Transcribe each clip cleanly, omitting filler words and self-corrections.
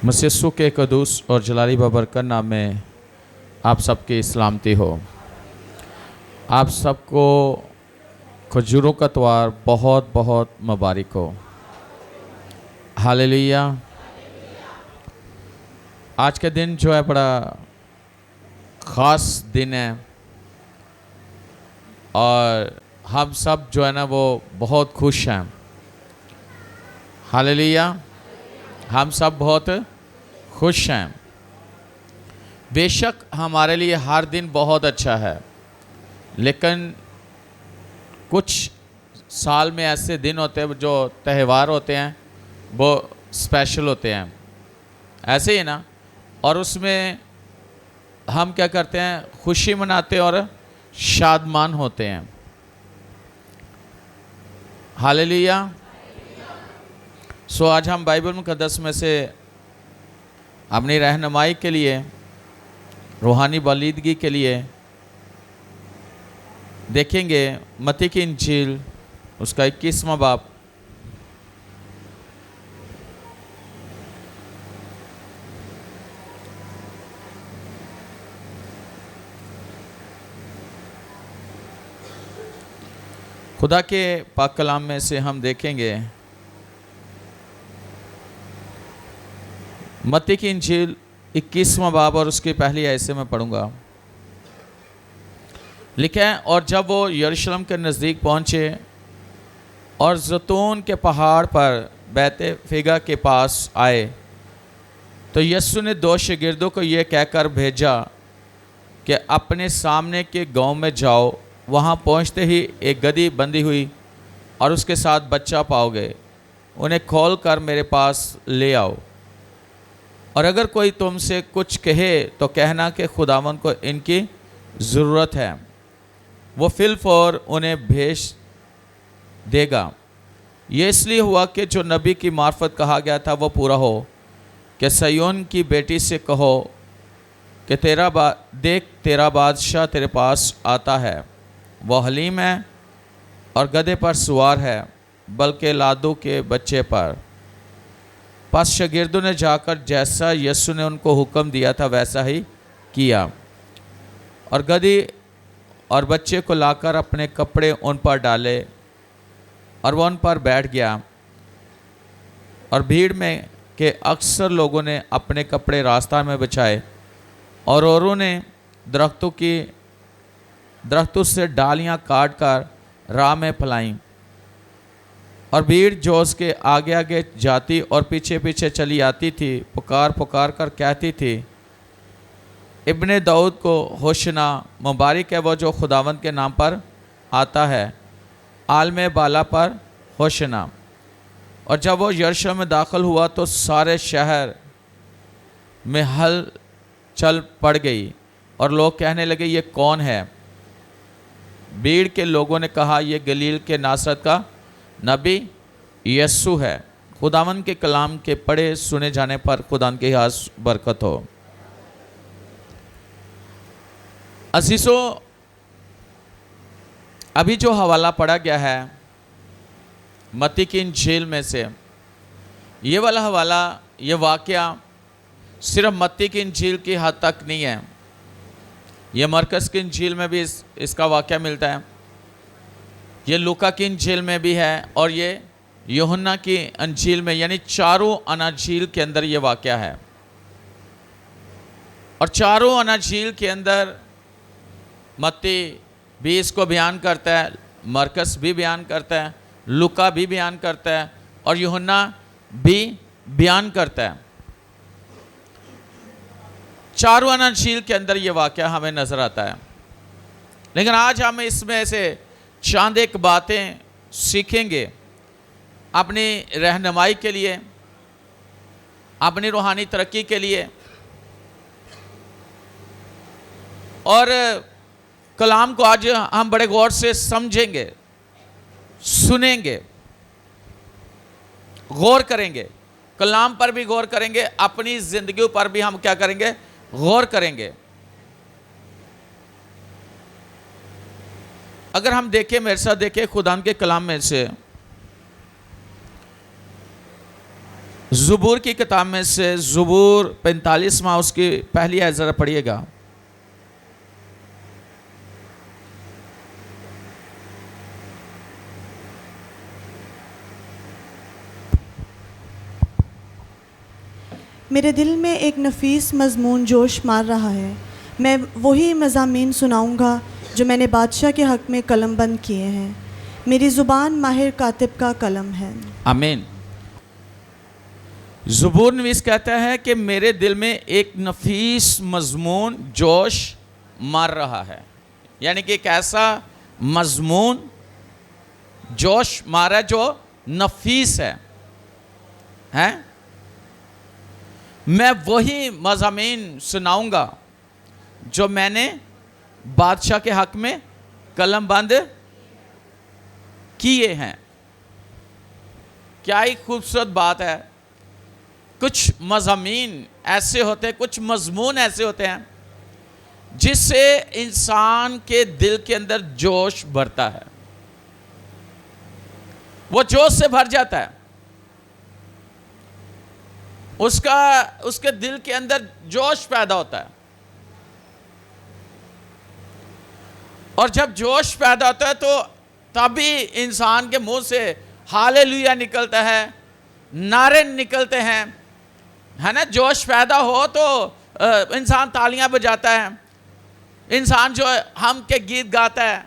मसीह के कदूस और जलाली बबरकत नाम में आप सबकी सलामती हो। आप सबको खजूरों का त्योहार बहुत बहुत मुबारक हो। हालेलुया। आज का दिन जो है बड़ा ख़ास दिन है और हम सब जो है ना वो बहुत खुश हैं। हालेलुया। हम सब बहुत खुश हैं। बेशक हमारे लिए हर दिन बहुत अच्छा है, लेकिन कुछ साल में ऐसे दिन होते हैं जो त्यौहार होते हैं वो स्पेशल होते हैं, ऐसे ही ना। और उसमें हम क्या करते हैं, खुशी मनाते हैं और शादमान होते हैं। हालेलुया। सो आज हम बाइबल मुक़द्दस में से अपनी रहनुमाई के लिए, रूहानी बालिदगी के लिए देखेंगे मत्ती की इंजील उसका 21वां बाब। खुदा के पाक कलाम में से हम देखेंगे मत्ती की इंजील 21वां बाब और उसकी पहली आयत से मैं पढ़ूंगा। लिखा है, और जब वो यरूशलेम के नज़दीक पहुँचे और ज़ैतून के पहाड़ पर बैतफगे के पास आए, तो यीशु ने दो शागिर्दों को ये कहकर भेजा कि अपने सामने के गांव में जाओ। वहाँ पहुँचते ही एक गदही बंधी हुई और उसके साथ बच्चा पाओगे। उन्हें खोल कर मेरे पास ले आओ। और अगर कोई तुमसे कुछ कहे तो कहना कि खुदावन को इनकी ज़रूरत है, वो फिलफौर उन्हें भेज देगा। ये इसलिए हुआ कि जो नबी की मार्फत कहा गया था वो पूरा हो, कि सयोन की बेटी से कहो कि देख तेरा बादशाह तेरे पास आता है, वो हलीम है और गधे पर सवार है, बल्कि लादू के बच्चे पर। पास शागिर्दों ने जाकर जैसा यीशु ने उनको हुक्म दिया था वैसा ही किया और गधी और बच्चे को लाकर अपने कपड़े उन पर डाले और वह उन पर बैठ गया। और भीड़ में के अक्सर लोगों ने अपने कपड़े रास्ता में बिछाए और औरों ने दरख्तों से डालियां काट कर राह में फैलाईं। और भीड़ जो उसके आगे आगे जाती और पीछे पीछे चली आती थी, पुकार पुकार कर कहती थी, इब्ने दाऊद को होशना, मुबारक है वो जो खुदावंद के नाम पर आता है, आलम बाला पर होशना। और जब वो यरूशलेम में दाखिल हुआ तो सारे शहर में हलचल पड़ गई और लोग कहने लगे, ये कौन है? भीड़ के लोगों ने कहा, यह गलील के नासरत का नबी यीशु है। खुदावन के कलाम के पढ़े सुने जाने पर खुदावन की खास बरकत हो। अजीजों, अभी जो हवाला पढ़ा गया है मत्ती की इंजील में से, ये वाला हवाला, ये वाकया सिर्फ मत्ती की इंजील की हद तक नहीं है। ये मरकस की इंजील में भी इसका वाकया मिलता है, ये लूका की इंजील में भी है और ये यूहन्ना की इंजील में, यानी चारों अनाजील के अंदर ये वाकया है। और चारों अनाजील के अंदर मत्ती भी इसको बयान करता है, मरकस भी बयान करता है, लूका भी बयान करता है और यूहन्ना भी बयान करता है। चारों अनाजील के अंदर ये वाकया हमें नजर आता है। लेकिन आज हम इसमें से चंद एक बातें सीखेंगे अपनी रहनुमाई के लिए, अपनी रूहानी तरक्की के लिए। और कलाम को आज हम बड़े गौर से समझेंगे, सुनेंगे, गौर करेंगे। कलाम पर भी गौर करेंगे, अपनी जिंदगी पर भी हम क्या करेंगे, गौर करेंगे। अगर हम देखें, मेरे साथ देखें खुदा के कलाम में से ज़बूर की किताब में से ज़बूर 45वां उसकी पहली आयत ज़रा पढ़िएगा। मेरे दिल में एक नफीस मज़मून जोश मार रहा है। मैं वही मज़ामीन सुनाऊंगा जो मैंने बादशाह के हक़ में कलम बंद किए हैं। मेरी ज़ुबान माहिर कातिब का कलम है। आमीन। ज़बूर नवीस कहता है कि मेरे दिल में एक नफीस मज़मून जोश मार रहा है, यानी कि एक ऐसा मज़मून जोश मारा जो नफीस है? मैं वही मज़ामीन सुनाऊंगा जो मैंने बादशाह के हक़ में कलम बंद किए हैं। क्या ही खूबसूरत बात है। कुछ मज़ामीन ऐसे होते हैं, कुछ मज़मून ऐसे होते हैं जिससे इंसान के दिल के अंदर जोश भरता है, वो जोश से भर जाता है, उसके दिल के अंदर जोश पैदा होता है। और जब जोश पैदा होता है तो तभी इंसान के मुंह से हालेलुया निकलता है, नारे निकलते हैं, है ना। जोश पैदा हो तो इंसान तालियां बजाता है, इंसान जो है हम के गीत गाता है,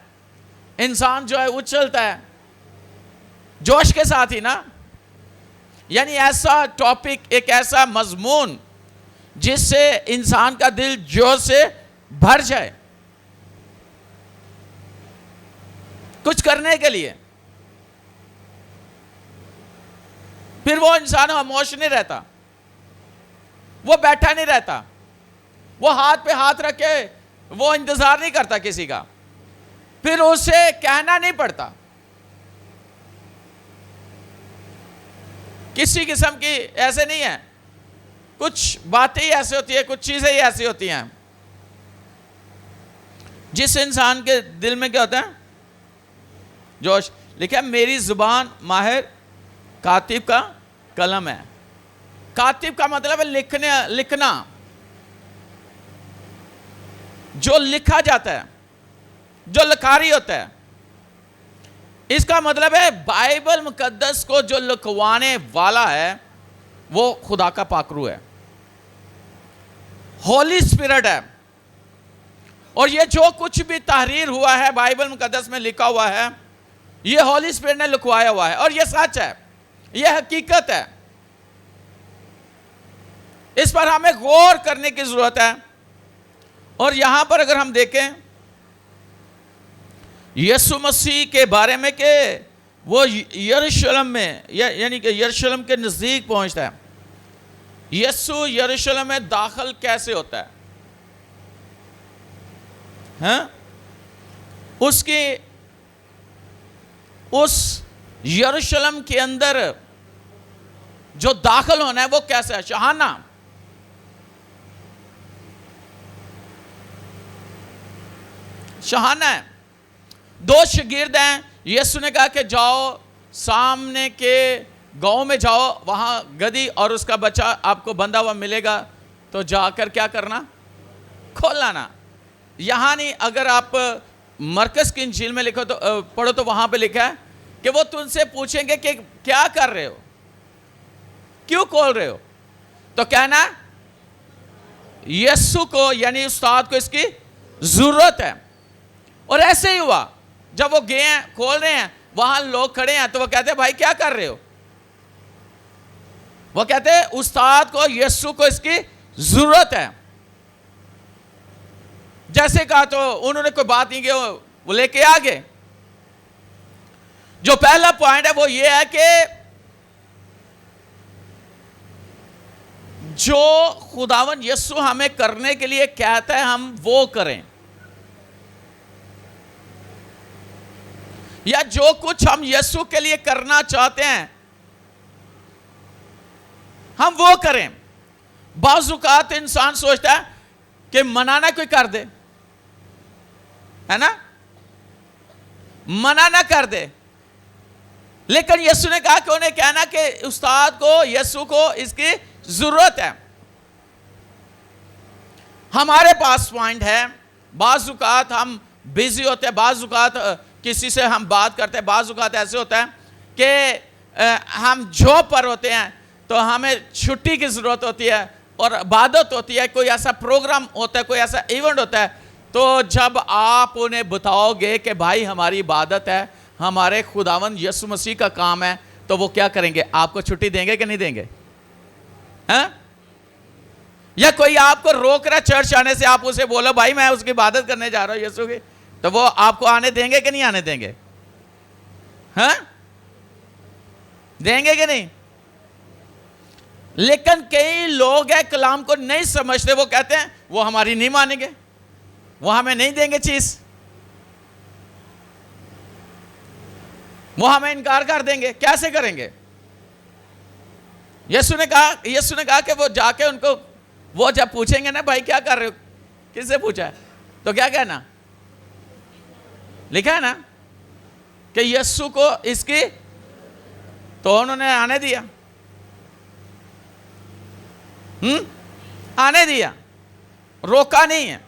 इंसान जो है उछलता है जोश के साथ ही ना। यानी ऐसा टॉपिक, एक ऐसा मजमून जिससे इंसान का दिल जोश से भर जाए कुछ करने के लिए। फिर वो इंसान खामोश नहीं रहता, वो बैठा नहीं रहता, वो हाथ पे हाथ रखे वो इंतजार नहीं करता किसी का, फिर उसे कहना नहीं पड़ता। किसी किस्म की ऐसे नहीं है, कुछ बातें ही ऐसी होती है, कुछ चीजें ही ऐसी होती हैं जिस इंसान के दिल में क्या होता है, जोश। लिखा मेरी जुबान माहिर कातिब का कलम है। कातिब का मतलब है लिखना, जो लिखा जाता है, जो लिखारी होता है। इसका मतलब है बाइबल मुकद्दस को जो लिखवाने वाला है वो खुदा का पाकरू है, होली स्पिरिट है। और ये जो कुछ भी तहरीर हुआ है बाइबल मुकद्दस में लिखा हुआ है, ये होली स्पिरिट ने लिखवाया हुआ है और ये सच है, ये हकीकत है। इस पर हमें गौर करने की जरूरत है। और यहां पर अगर हम देखें यीशु मसीह के बारे में कि वो यरूशलेम में यानी कि यरूशलेम के नजदीक पहुंचता है। यीशु यरूशलेम में दाखिल कैसे होता है, हैं? उसकी उस यरूशलेम के अंदर जो दाखिल होना है वो कैसे है? शहाना। शहाना है। दो शागिर्द हैं, यीशु ने कहा कि जाओ सामने के गांव में जाओ, वहां गधी और उसका बच्चा आपको बंधा हुआ मिलेगा, तो जाकर क्या करना, खोल लाना। यहां नहीं, अगर आप मरकस की इंजील में लिखो तो पढ़ो तो वहां पे लिखा है कि वो तुमसे पूछेंगे कि क्या कर रहे हो, क्यों खोल रहे हो, तो कहना यीशु को यानी उस्ताद को इसकी जरूरत है। और ऐसे ही हुआ, जब वो गए हैं खोल रहे हैं, वहां लोग खड़े हैं, तो वो कहते हैं भाई क्या कर रहे हो? वो कहते हैं उस्ताद को, यीशु को इसकी जरूरत है। जैसे कहा तो उन्होंने कोई बात नहीं की, वो लेके आ गए। जो पहला पॉइंट है वो ये है कि जो खुदावन यीशु हमें करने के लिए कहता है हम वो करें, या जो कुछ हम यीशु के लिए करना चाहते हैं हम वो करें। बाज़ औक़ात इंसान सोचता है कि मना ना कोई कर दे, है ना, मना ना कर दे, लेकिन यीशु ने कहा कि उन्हें कहना कि उस्ताद को, यीशु को इसकी जरूरत है। हमारे पास पॉइंट है, बाज़ औक़ात हम बिजी होते हैं, बाज़ औक़ात किसी से हम बात करते हैं, बाज़ औक़ात ऐसे होता है कि हम जॉब पर होते हैं तो हमें छुट्टी की ज़रूरत होती है और इबादत होती है, कोई ऐसा प्रोग्राम होता है, कोई ऐसा इवेंट होता है, तो जब आप उन्हें बताओगे कि भाई हमारी इबादत है, हमारे खुदावंद यीशु मसीह का काम है, तो वो क्या करेंगे? आपको छुट्टी देंगे कि नहीं देंगे? हैं? या कोई आपको रोक रहा चर्च आने से, आप उसे बोलो भाई मैं उसकी इबादत करने जा रहा हूं यीशु की, तो वो आपको आने देंगे कि नहीं आने देंगे? हैं? देंगे कि नहीं? लेकिन कई लोग हैं कलाम को नहीं समझते, वो कहते हैं वो हमारी नहीं मानेंगे, वो हमें नहीं देंगे चीज, वो हमें इनकार कर देंगे। कैसे करेंगे? यीशु ने कहा कि वो जाके उनको, वो जब पूछेंगे ना भाई क्या कर रहे हो, किससे पूछा है, तो क्या कहना? लिखा है ना कि यीशु को इसकी, तो उन्होंने आने दिया, आने दिया, रोका नहीं है।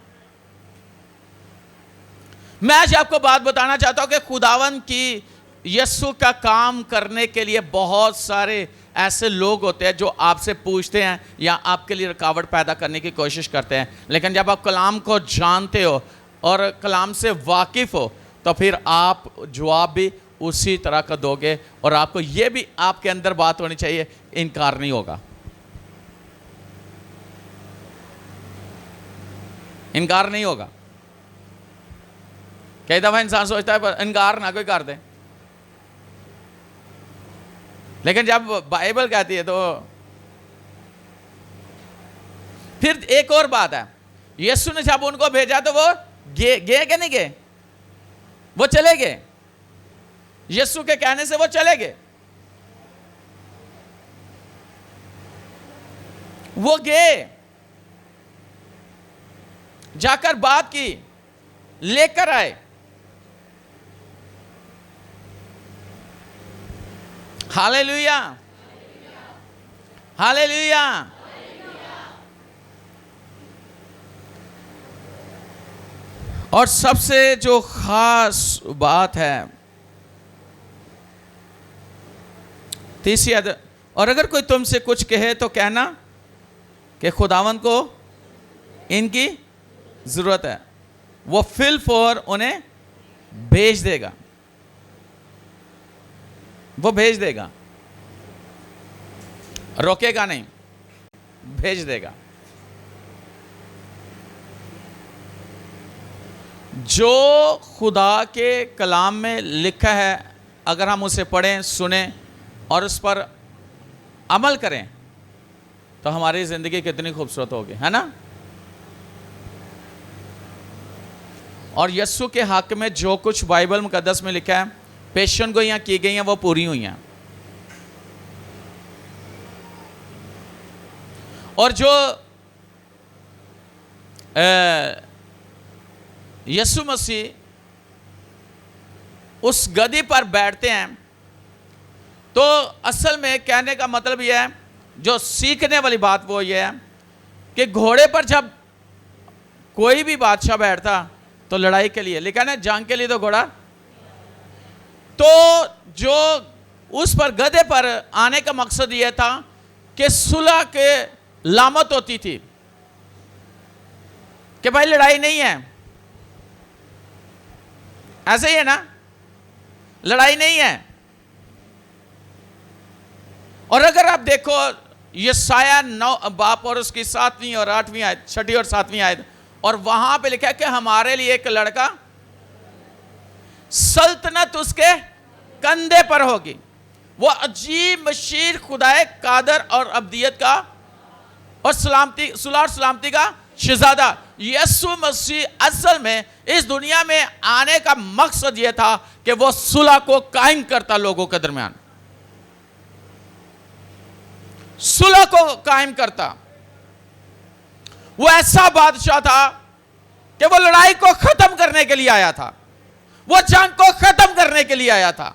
मैं आज आपको बात बताना चाहता हूं कि खुदावन की यीशु का काम करने के लिए बहुत सारे ऐसे लोग होते हैं जो आपसे पूछते हैं या आपके लिए रुकावट पैदा करने की कोशिश करते हैं, लेकिन जब आप कलाम को जानते हो और कलाम से वाकिफ हो तो फिर आप जवाब भी उसी तरह का दोगे, और आपको यह भी आपके अंदर बात होनी चाहिए, इनकार नहीं होगा, इनकार नहीं होगा। कई दफा इंसान सोचता है पर इनकार ना कोई कर दे, लेकिन जब बाइबल कहती है तो फिर एक और बात है, यीशु ने जब उनको भेजा तो वो गए कि नहीं गए? वो चले गए, यीशु के कहने से वो चले गए, वो गए, जाकर बात की, लेकर आए। Hallelujah, hallelujah. और सबसे जो खास बात है, तीसरी आदत, और अगर कोई तुमसे कुछ कहे तो कहना कि खुदावंद को इनकी जरूरत है, वो फिल फॉर उन्हें भेज देगा, वो भेज देगा, रोकेगा नहीं, भेज देगा। जो खुदा के कलाम में लिखा है अगर हम उसे पढ़ें, सुने और उस पर अमल करें तो हमारी ज़िंदगी कितनी खूबसूरत होगी, है ना? और यीशु के हक में जो कुछ बाइबल मुकद्दस में लिखा है, पेशन गोइयां की गई हैं, वो पूरी हुई हैं। और जो यीशु मसीह उस गद्दी पर बैठते हैं, तो असल में कहने का मतलब यह है, जो सीखने वाली बात वो ये है कि घोड़े पर जब कोई भी बादशाह बैठता तो लड़ाई के लिए, लेकिन है जंग के लिए तो घोड़ा, तो जो उस पर गधे पर आने का मकसद यह था कि सुलह के लामत होती थी कि भाई लड़ाई नहीं है, ऐसे ही है ना, लड़ाई नहीं है। और अगर आप देखो यशायाह 9 बाप और उसकी 7वीं और 8वीं आयत, 6ठी और 7वीं आयत, और वहां पे लिखा है कि हमारे लिए एक लड़का, सल्तनत उसके कंधे पर होगी, वो अजीब मशीर खुदाए कादर और अब्दियत का और सलामती, सुलह और सलामती का शहजादा। यीशु मसीह असल में इस दुनिया में आने का मकसद यह था कि वो सुलह को कायम करता, लोगों के दरमियान सुलह को कायम करता। वो ऐसा बादशाह था कि वो लड़ाई को खत्म करने के लिए आया था, वो जंग को खत्म करने के लिए आया था।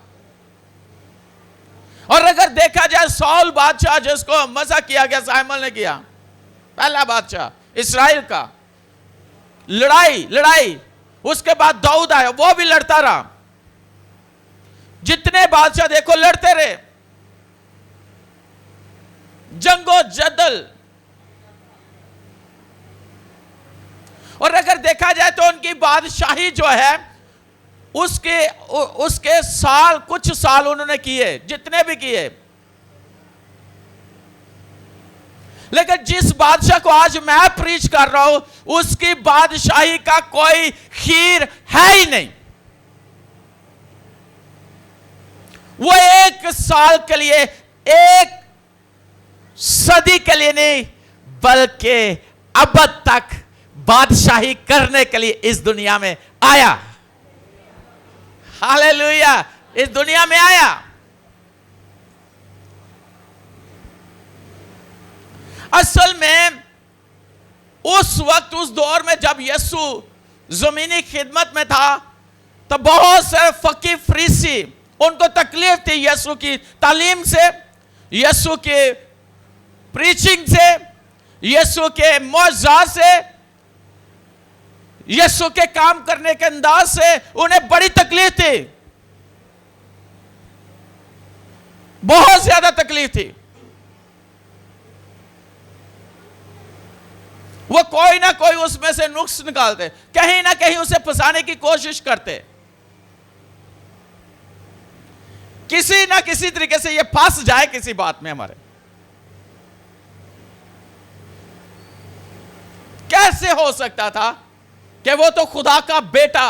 और अगर देखा जाए सौल बादशाह जिसको मजा किया गया साइमन ने किया, पहला बादशाह इस्राएल का, लड़ाई उसके बाद दाऊद आया, वो भी लड़ता रहा। जितने बादशाह देखो लड़ते रहे, जंगो जदल। और अगर देखा जाए तो उनकी बादशाही जो है उसके साल, कुछ साल उन्होंने किए, जितने भी किए। लेकिन जिस बादशाह को आज मैं प्रीच कर रहा हूं, उसकी बादशाही का कोई खीर है ही नहीं। वो 1 साल के लिए, 1 सदी के लिए नहीं, बल्कि अब तक बादशाही करने के लिए इस दुनिया में आया। हालेलुया, इस दुनिया में आया। असल में उस वक्त, उस दौर में जब यीशु जमीनी खिदमत में था, तो बहुत से फकीर फरीसी, उनको तकलीफ थी यीशु की तालीम से, यीशु के प्रीचिंग से, यीशु के मौजज़ात से, यीशु के काम करने के अंदाज से उन्हें बड़ी तकलीफ थी, बहुत ज्यादा तकलीफ थी। वो कोई ना कोई उसमें से नुक्स निकालते, कहीं ना कहीं उसे फंसाने की कोशिश करते, किसी ना किसी तरीके से ये फंस जाए किसी बात में हमारे। कैसे हो सकता था कि वो तो खुदा का बेटा।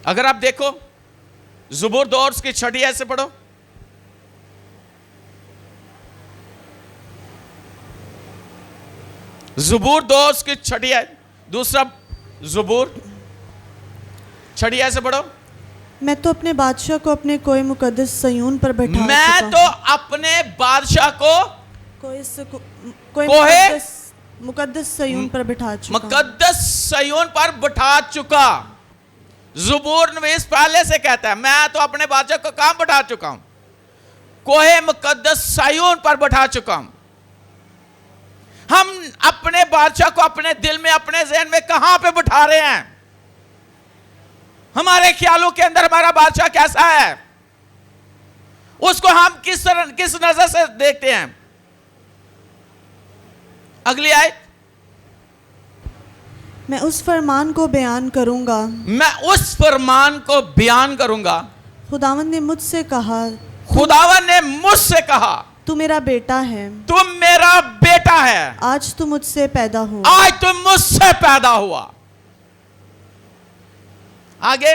अगर आप देखो ज़बूर 2 की 6 ऐसे पढ़ो, ज़बूर 2 की 6 है, दूसरा ज़बूर 6 ऐसे पढ़ो। मैं तो अपने बादशाह को अपने कोई मुकद्दस सयून पर बैठा मैं चुका तो अपने बादशाह को कोई मुकद्दस सयून पर बिठा चुका, मुकद्दस सयून पर बिठा चुका। ज़बूर नवीस पहले से कहता है, मैं तो अपने बादशाह को कहां बिठा चुका हूं? कोहे मुकद्दस सयून पर बिठा चुका हूं। हम अपने बादशाह को अपने दिल में, अपने ज़हन में कहां पे बिठा रहे हैं? हमारे ख्यालों के अंदर हमारा बादशाह कैसा है? उसको हम किस नजर से देखते हैं? अगली आयत, मैं उस फरमान को बयान करूंगा, मैं उस फरमान को बयान करूंगा। खुदावंद ने मुझसे कहा, खुदावन ने मुझसे कहा, तू मेरा बेटा है, तुम मेरा बेटा है, आज तू मुझसे पैदा हुआ। आज तुम मुझसे पैदा हुआ। आगे,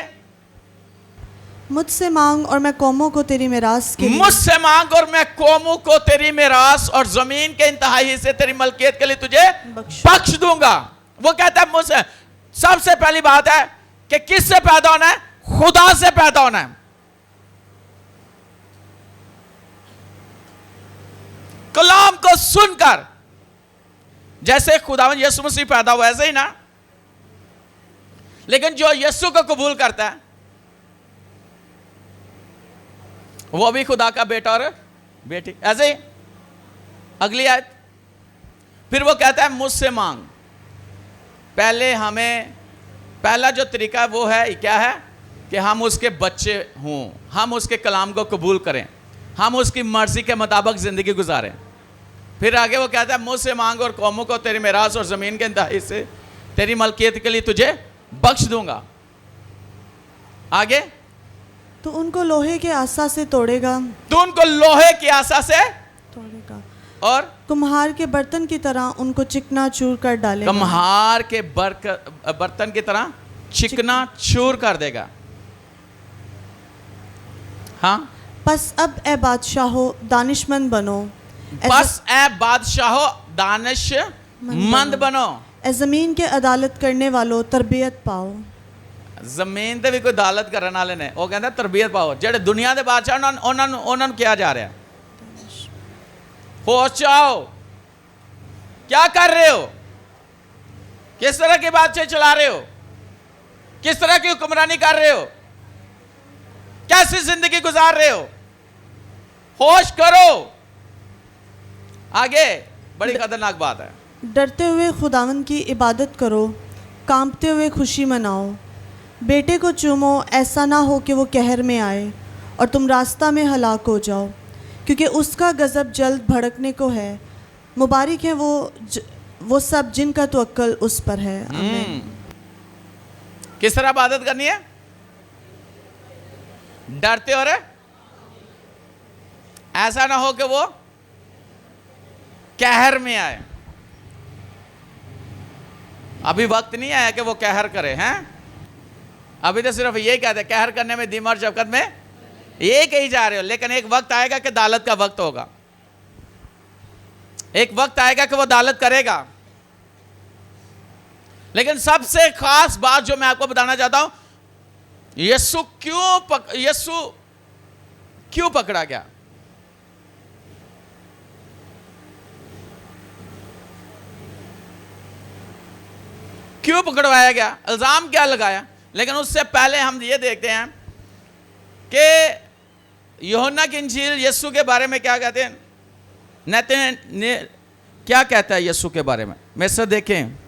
मुझसे मांग और मैं कौमों को तेरी मिरास के लिए, मुझसे मांग और मैं कौमों को तेरी मिरास और जमीन के इंतहाई से तेरी मलकियत के लिए तुझे बख्श दूंगा। वो कहता है मुझसे। सबसे पहली बात है कि किससे पैदा होना है? खुदा से पैदा होना है। कलाम को सुनकर, जैसे खुदावन यीशु मसीह पैदा हुआ ऐसे ही ना, लेकिन जो यीशु को कबूल करता है वो भी खुदा का बेटा और बेटी। ऐसे ही अगली आयत, फिर वो कहता है मुझसे मांग। पहला जो तरीका है वो है क्या है? कि हम उसके बच्चे हों, हम उसके कलाम को कबूल करें, हम उसकी मर्जी के मुताबिक ज़िंदगी गुजारें। फिर आगे वो कहता है मुझसे मांग और कौमों को तेरी मिरास और ज़मीन के इंतहाई से तेरी मलकियत के लिए तुझे बख्श दूंगा। आगे, तो उनको लोहे के आसा से तोड़ेगा, तो उनको लोहे की आसा से तोड़ेगा और कुम्हार के बर्तन की तरह उनको चिकना चूर कर डालेगा। कुम्हार के बर्तन की तरह चिकना चूर कर देगा। हाँ, बस अब ए बादशाहो दानिशमंद बनो, बस ए बादशाहो दानिशमंद बनो। ए जमीन के अदालत करने वालों तरबियत पाओ। ਜ਼ਮੀਨ ਤੇ ਵੀ ਕੋਈ ਅਦਾਲਤ ਕਰਨ ਵਾਲੇ ਨੇ, ਉਹ ਕਹਿੰਦਾ ਤਰਬੀਅਤ ਪਾਓ। ਜਿਹੜੇ ਦੁਨੀਆ ਦੇ ਬਾਦਸ਼ਾਹ ਉਹਨਾਂ ਨੂੰ ਕਿਹਾ ਜਾ ਰਿਹਾ, होश जाओ, क्या कर रहे हो? किस तरह की बातचीत चला रहे हो? किस तरह की हुक्मरानी कर रहे हो? कैसी जिंदगी गुजार रहे हो? होश करो। आगे बड़ी खतरनाक बात है। डरते हुए खुदावंद की इबादत करो, कांपते हुए खुशी मनाओ। बेटे को चूमो, ऐसा ना हो कि वो कहर में आए और तुम रास्ता में हलाक हो जाओ, क्योंकि उसका गज़ब जल्द भड़कने को है। मुबारक है वो सब जिनका तवक्कुल उस पर है। आमीन। किस तरह इबादत करनी है? डरते और ऐसा ना हो कि वो कहर में आए। अभी वक्त नहीं आया कि वो कहर करे हैं। अभी तो सिर्फ ये कहते कहर करने में दीमर शफकत में ये कही जा रहे हो, लेकिन एक वक्त आएगा कि अदालत का वक्त होगा। एक वक्त आएगा कि वो अदालत करेगा। लेकिन सबसे खास बात जो मैं आपको बताना चाहता हूं, यीशु क्यों पकड़ा गया? क्यों पकड़वाया गया? इल्जाम क्या लगाया? लेकिन उससे पहले हम ये देखते हैं कि यूहन्ना की इंजील यीशु के बारे में क्या कहते हैं। ने क्या कहता है यीशु के बारे में? मेरे से देखें।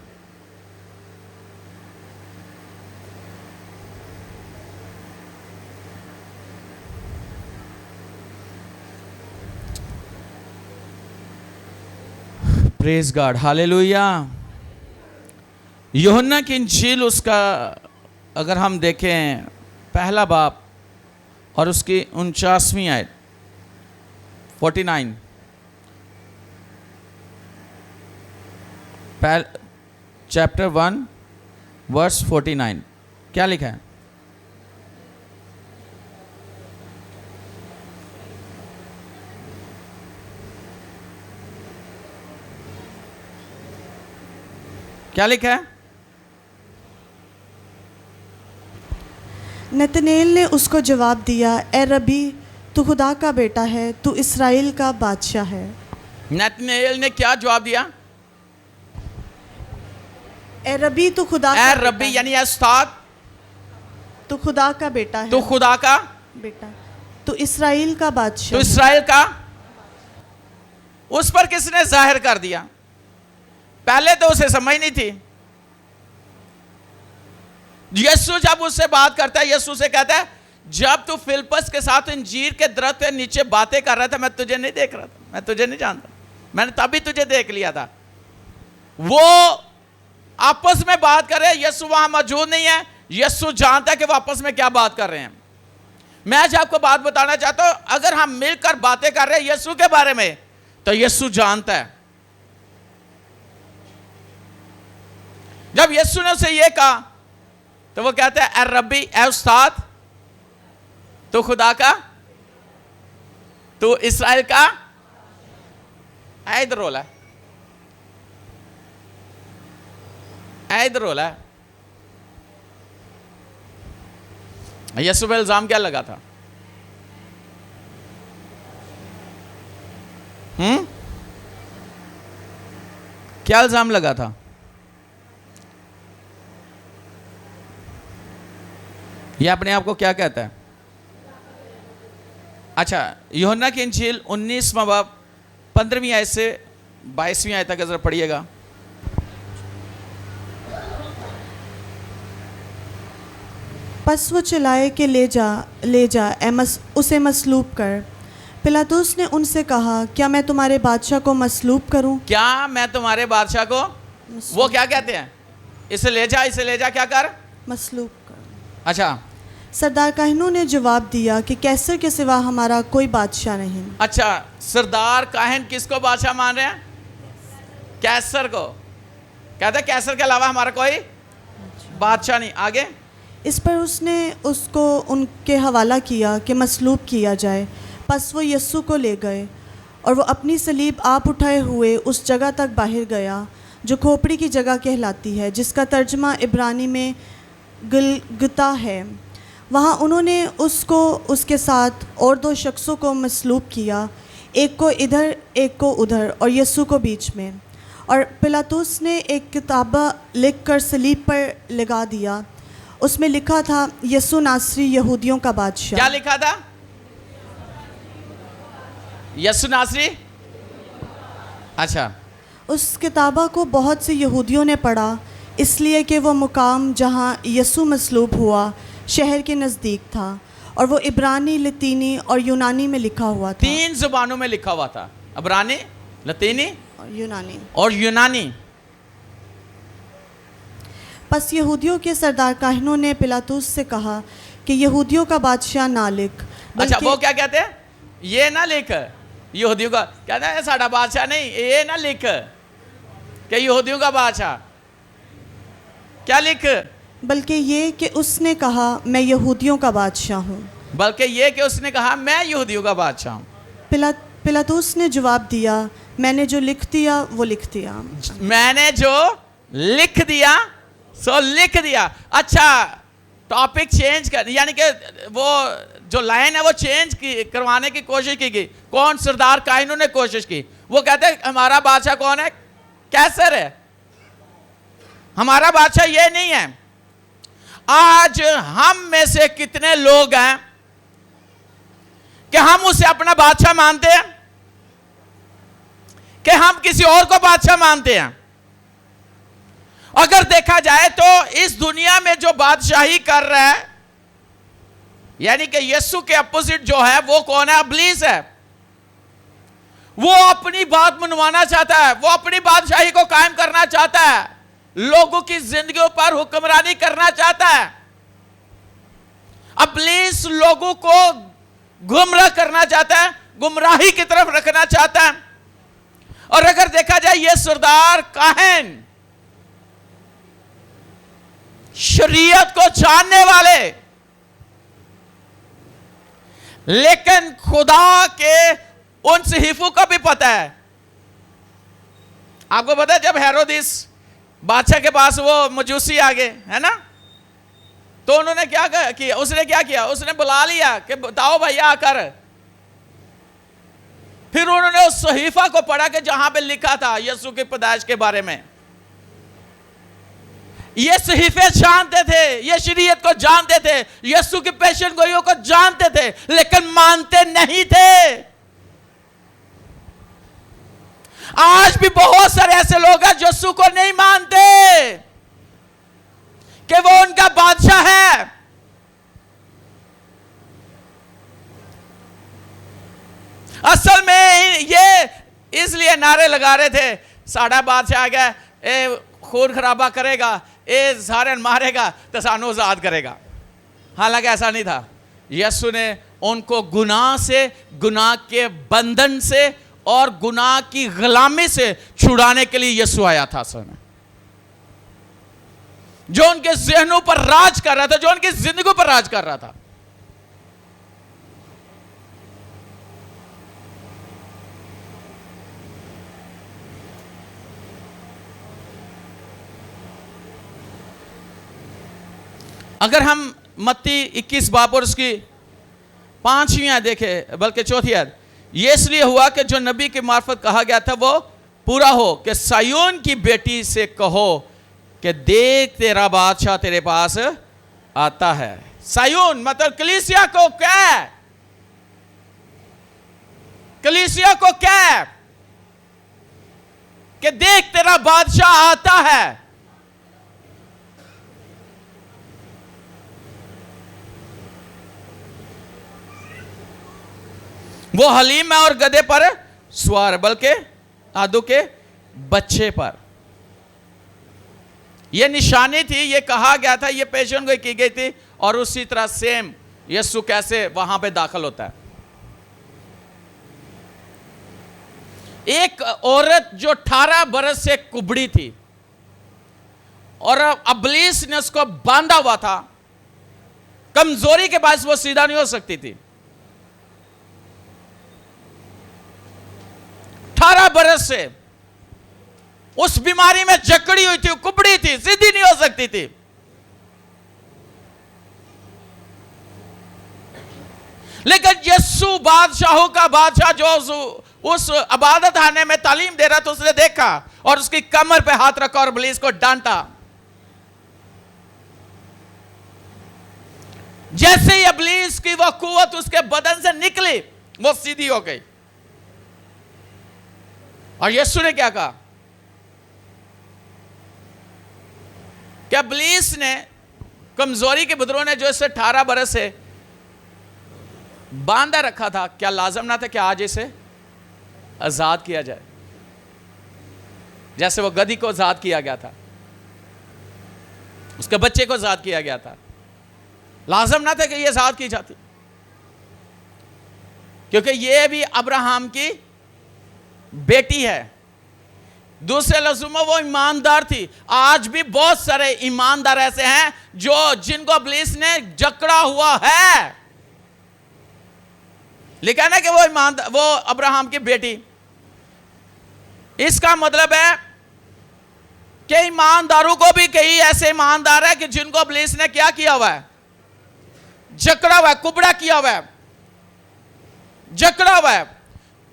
Praise God, hallelujah. यूहन्ना की इंजील उसका अगर हम देखें पहला बाब और उसकी 49वीं आयत 49 चैप्टर 1 वर्स 49 क्या लिखा है? क्या लिखा है? नतनेल ने उसको जवाब दिया, ए रबी, तू खुदा का बेटा है, तू इस्राएल का बादशाह है। नतनेल ने क्या जवाब दिया? ए रबी, तू खुदा ए का रबी यानी ए उस्ताद, तू खुदा का बेटा है, तू खुदा का बेटा, तू इस्राएल का बादशाह, तू इस्राएल का। उस पर किसने जाहिर कर दिया? पहले तो उसे समझ नहीं थी। यीशु जब उससे बात करता है, यीशु से कहता है, जब तू फिलिप्पस के साथ अंजीर के दरख्त के नीचे बातें कर रहा था, मैं तुझे नहीं देख रहा था, मैं तुझे नहीं जानता, मैंने तभी तुझे देख लिया था। वो आपस में बात कर रहे हैं, यीशु वहां मौजूद नहीं है। यीशु जानता है कि वो आपस में क्या बात कर रहे हैं। मैं आज आपको बात बताना चाहता हूं, अगर हम मिलकर बातें कर रहे हैं यीशु के बारे में, तो यीशु जानता है। जब यीशु ने उसे ये कहा तो वो कहता है, ए रब्बी, ए उस्ताद, तू खुदा का, तू इस्राएल का। इधर रोला है, इधर रोला है। यीशु पे इल्जाम क्या लगा था? क्या इल्जाम लगा था? ये अपने आप को क्या कहता है? अच्छा, यूहन्ना की इंजील 19वां बाब 15वीं आयत से 22वीं आयत तक जरा पढ़िएगा। पस वो चिल्लाए कि ले जा उसे मसलूब कर। पिलातुस ने उनसे कहा, क्या मैं तुम्हारे बादशाह को मसलूब करूं? क्या मैं तुम्हारे बादशाह को, वो क्या कहते हैं? इसे ले जा, क्या कर? मसलूब कर। अच्छा, सरदार काहिनों ने जवाब दिया कि कैसर के सिवा हमारा कोई बादशाह नहीं। अच्छा, सरदार काहिन किसको बादशाह मान रहे हैं? कैसर को। कहते हैं कैसर के अलावा हमारा कोई बादशाह नहीं। आगे, इस पर उसने उसको उनके हवाला किया कि मसलूब किया जाए। बस वो यस्सु को ले गए और वो अपनी सलीब आप उठाए हुए उस जगह तक बाहर गया जो खोपड़ी की जगह कहलाती है, जिसका तर्जमा इब्रानी में गुलगुता है। वहाँ उन्होंने उसको उसके साथ और 2 शख्सों को मसलूब किया, एक को इधर एक को उधर और यस्सु को बीच में। और पिलातुस ने एक किताबा लिख कर सलीब पर लगा दिया। उसमें लिखा था यीशु नासरी यहूदियों का क्या बादशाह। लिखा था? यीशु नासरी। अच्छा, उस किताबा को बहुत से यहूदियों ने पढ़ा, इसलिए कि वो मुकाम जहाँ यीशु मसलूब हुआ शहर के नज़दीक था और वो इब्रानी, लतीनी और यूनानी में लिखा हुआ था। 3 जुबानों में लिखा हुआ था, इब्रानी, लतीनी और यूनानी। और यूनानी। बस यहूदियों के सरदार काहिनों ने पिलातुस से कहा कि यहूदियों का बादशाह ना लिख, अच्छा, बल्कि वो क्या कहते हैं? ये ना लिख, यहूदियों का कहते हैं साड़ा बादशाह नहीं, ये ना लिख कि यहूदियों का बादशाह। क्या लिख? बल्कि ये कि उसने कहा मैं यहूदियों का बादशाह हूँ। बल्कि ये कि उसने कहा मैं यहूदियों का बादशाह हूँ। पिलातुस ने जवाब दिया, मैंने जो लिख दिया वो लिख दिया। मैंने जो लिख दिया सो लिख दिया। अच्छा, टॉपिक चेंज कर, यानी कि वो जो लाइन है वो चेंज करवाने की कोशिश की गई। कौन? सरदार काहिनों ने कोशिश की। वो कहते हैं हमारा बादशाह कौन है? कैसर है, हमारा बादशाह ये नहीं है। आज हम में से कितने लोग हैं कि हम उसे अपना बादशाह मानते हैं, कि हम किसी और को बादशाह मानते हैं? अगर देखा जाए तो इस दुनिया में जो बादशाही कर रहा है, यानी कि यीशु के अपोजिट जो है वो कौन है? इब्लीस है। वो अपनी बात मनवाना चाहता है, वो अपनी बादशाही को कायम करना चाहता है, लोगों की जिंदगियों पर हुक्मरानी करना चाहता है। इब्लीस लोगों को गुमराह करना चाहता है, गुमराही की तरफ रखना चाहता है। और अगर देखा जाए ये सरदार काहिन शरीयत को जानने वाले, लेकिन खुदा के उन सहीफों का भी पता है। आपको पता है जब हेरोदिस बादशाह के पास वो मजूसी आ गए, है ना, तो उन्होंने क्या किया? उसने क्या किया? उसने बुला लिया कि बताओ भैया आकर। फिर उन्होंने उस सहीफा को पढ़ा कि जहां पे लिखा था यीशु की पैदाइश के बारे में। ये सहीफे जानते थे, ये शरीयत को जानते थे, यीशु की पेशन गोइयों को जानते थे, लेकिन मानते नहीं थे। आज भी बहुत सारे ऐसे लोग हैं जो यीशु को नहीं मानते कि वो उनका बादशाह है। असल में ये इसलिए नारे लगा रहे थे, साड़ा बादशाह आ गया, ए खून खराबा करेगा, ए सारे मारेगा तो सानू आजाद करेगा। हालांकि ऐसा नहीं था। यीशु ने उनको गुनाह से, गुनाह के बंधन से और गुनाह की गुलामी से छुड़ाने के लिए यीशु आया था। असल में जो उनके जहनों पर राज कर रहा था, जो उनकी जिंदगी पर राज कर रहा था। अगर हम मत्ती 21 बाब और उसकी 5वीं आयत देखें, बल्कि 4थी आयत, ये इसलिए हुआ कि जो नबी के मार्फत कहा गया था वो पूरा हो कि सायोन की बेटी से कहो कि देख तेरा बादशाह तेरे पास आता है। सायोन मतलब कलीसिया को क्या है? कलीसिया को क्या है कि देख तेरा बादशाह आता है। वो हलीम है और गधे पर सवार, बल्कि आदू के बच्चे पर। यह निशानी थी, यह कहा गया था, यह पेशन गोई की गई थी। और उसी तरह सेम यीशु कैसे वहां पे दाखिल होता है। एक औरत जो 18 बरस से कुबड़ी थी और इब्लीस ने उसको बांधा हुआ था, कमजोरी के पास वो सीधा नहीं हो सकती थी। 18 बरस से उस बीमारी में जकड़ी हुई थी, कुबड़ी थी, सीधी नहीं हो सकती थी। लेकिन यीशु बादशाहों का बादशाह जो उस इबादत खाने में तालीम दे रहा था, उसने देखा और उसकी कमर पे हाथ रखा और इब्लीस को डांटा। जैसे ही इब्लीस की वो कुव्वत उसके बदन से निकली, वो सीधी हो गई। और यीशु ने क्या कहा कि इब्लीस ने, कमजोरी के बदरों ने जो इसे 18 बरस से बांधा रखा था, क्या लाजम ना था कि आज इसे आजाद किया जाए? जैसे वो गधी को आजाद किया गया था, उसके बच्चे को आजाद किया गया था, लाजम ना था कि ये आजाद की जाती, क्योंकि ये भी अब्राहम की बेटी है। दूसरे लफ्जों में वो ईमानदार थी। आज भी बहुत सारे ईमानदार ऐसे हैं जिनको इब्लीस ने जकड़ा हुआ है। लिखा है ना कि वो अब्राहम की बेटी। इसका मतलब है कि ईमानदारों को भी कई ऐसे ईमानदार है कि जिनको इब्लीस ने क्या किया हुआ है? जकड़ा हुआ है, कुबड़ा किया हुआ है, जकड़ा हुआ है।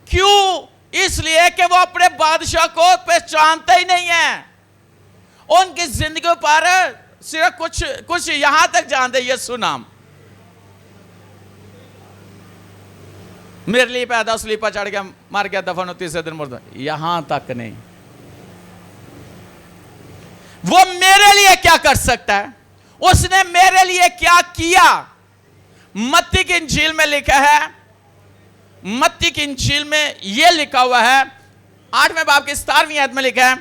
क्यों? इसलिए कि वो अपने बादशाह को पहचानते ही नहीं है। उनकी जिंदगी पर सिर्फ कुछ यहां तक जानते, यीशु नाम मेरे लिए पैदा, उस लीपा चढ़ गया, मर गया, दफन हो, तीसरे दिन मुर्दा, यहां तक नहीं। वो मेरे लिए क्या कर सकता है? उसने मेरे लिए क्या किया? मत्ती की इंजील में लिखा है, मत्ती की इंजील में यह लिखा हुआ है, 8वें बाब की 17वीं आयत में लिखा है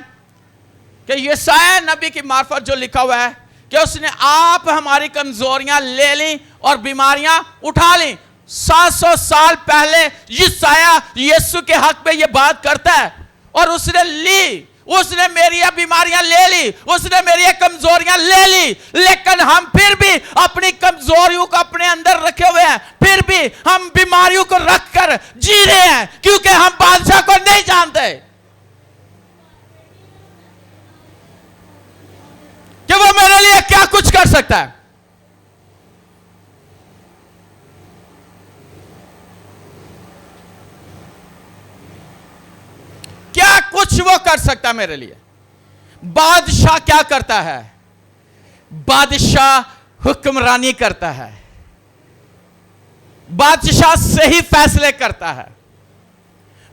कि यशायाह नबी की मार्फत जो लिखा हुआ है कि उसने आप हमारी कमजोरियां ले ली और बीमारियां उठा ली। 700 साल पहले यशायाह यीशु के हक में यह बात करता है, और उसने ली, उसने मेरी बीमारियां ले ली, उसने मेरी कमजोरियां ले ली। लेकिन हम फिर भी अपनी कमजोरियों को अपने अंदर रखे हुए हैं, फिर भी हम बीमारियों को रखकर जी रहे हैं, क्योंकि हम बादशाह को नहीं जानते कि वो मेरे लिए क्या कुछ कर सकता है। क्या कुछ वो कर सकता है मेरे लिए? बादशाह क्या करता है? बादशाह हुक्मरानी करता है, बादशाह सही फैसले करता है,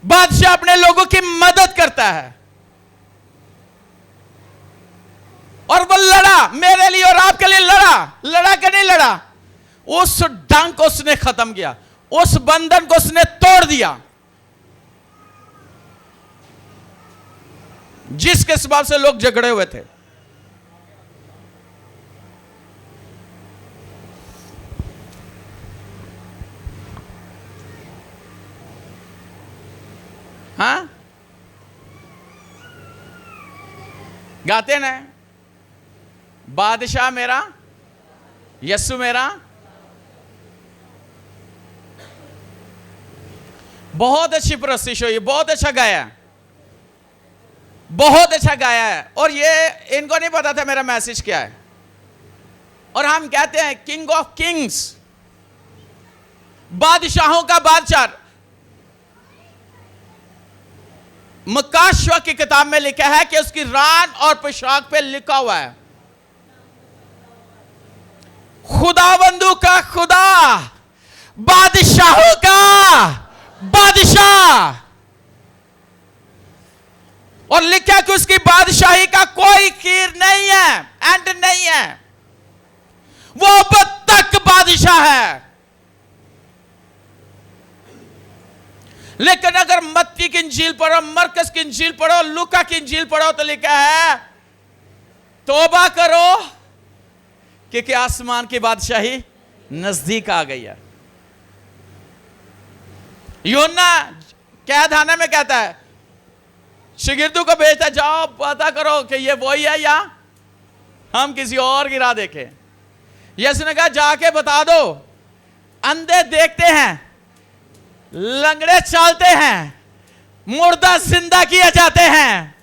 बादशाह अपने लोगों की मदद करता है। और वो लड़ा मेरे लिए और आपके लिए, लड़ा कि नहीं लड़ा? उस डंक को उसने खत्म किया, उस बंधन को उसने तोड़ दिया जिसके सबब से लोग झगड़े हुए थे। हाँ, गाते ना, बादशाह मेरा, यीशु मेरा। बहुत अच्छी प्रस्तुति हुई, बहुत अच्छा गाया, बहुत अच्छा गाया है। और ये इनको नहीं पता था मेरा मैसेज क्या है। और हम कहते हैं किंग ऑफ किंग्स, बादशाहों का बादशाह। मकाशवा की किताब में लिखा है कि उसकी रान और पोशाक पे लिखा हुआ है, खुदावंदू का खुदा, बादशाहों का बादशाह। और लिखा कि उसकी बादशाही का कोई खीर नहीं है, एंड नहीं है, वो अब तक बादशाह है। लेकिन अगर मत्ती की इंजील पढ़ो, मरकस की इंजील पढ़ो, लूका की इंजील पढ़ो तो लिखा है तौबा करो क्योंकि आसमान की बादशाही नजदीक आ गई है। यूहन्ना कैदखाने में कहता है, शागिर्दों को भेजता, जाओ पता करो कि ये वही है या हम किसी और की राह देखें। यीशु ने कहा जाके बता दो, अंधे देखते हैं, लंगड़े चलते हैं, मुर्दा जिंदा किए जाते हैं।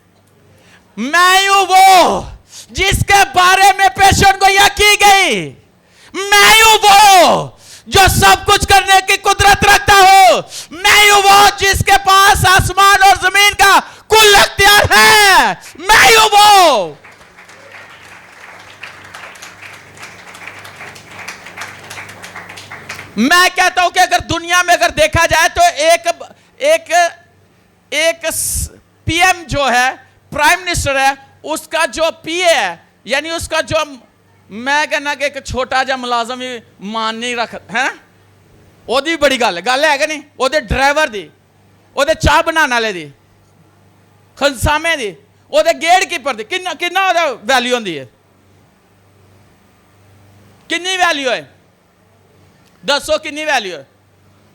मैं हूं वो जिसके बारे में पेशेंट को यह की गई। मैं हूं वो जो सब कुछ करने की कुदरत रखता हूं। मैं हूं वो जिसके पास आसमान और जमीन का कुल अख्तियार है। मैं हूं वो। मैं कहता हूं कि अगर दुनिया में अगर देखा जाए तो एक पीएम जो है, प्राइम मिनिस्टर है, उसका जो पीए है, यानी उसका जो, मैं कहना कि एक छोटा जा मुलाजम ही मान नहीं रख है, ओदी बड़ी गल है कि नहीं, ओदे ड्राइवर दी, ओदे चाह बनाने वाले दी, खनसामे दी, ओदे गेट कीपर दी, किन्ना ओदा वैल्यू होंदी है, कितनी वैल्यू है, दसो कितनी वैल्यू है।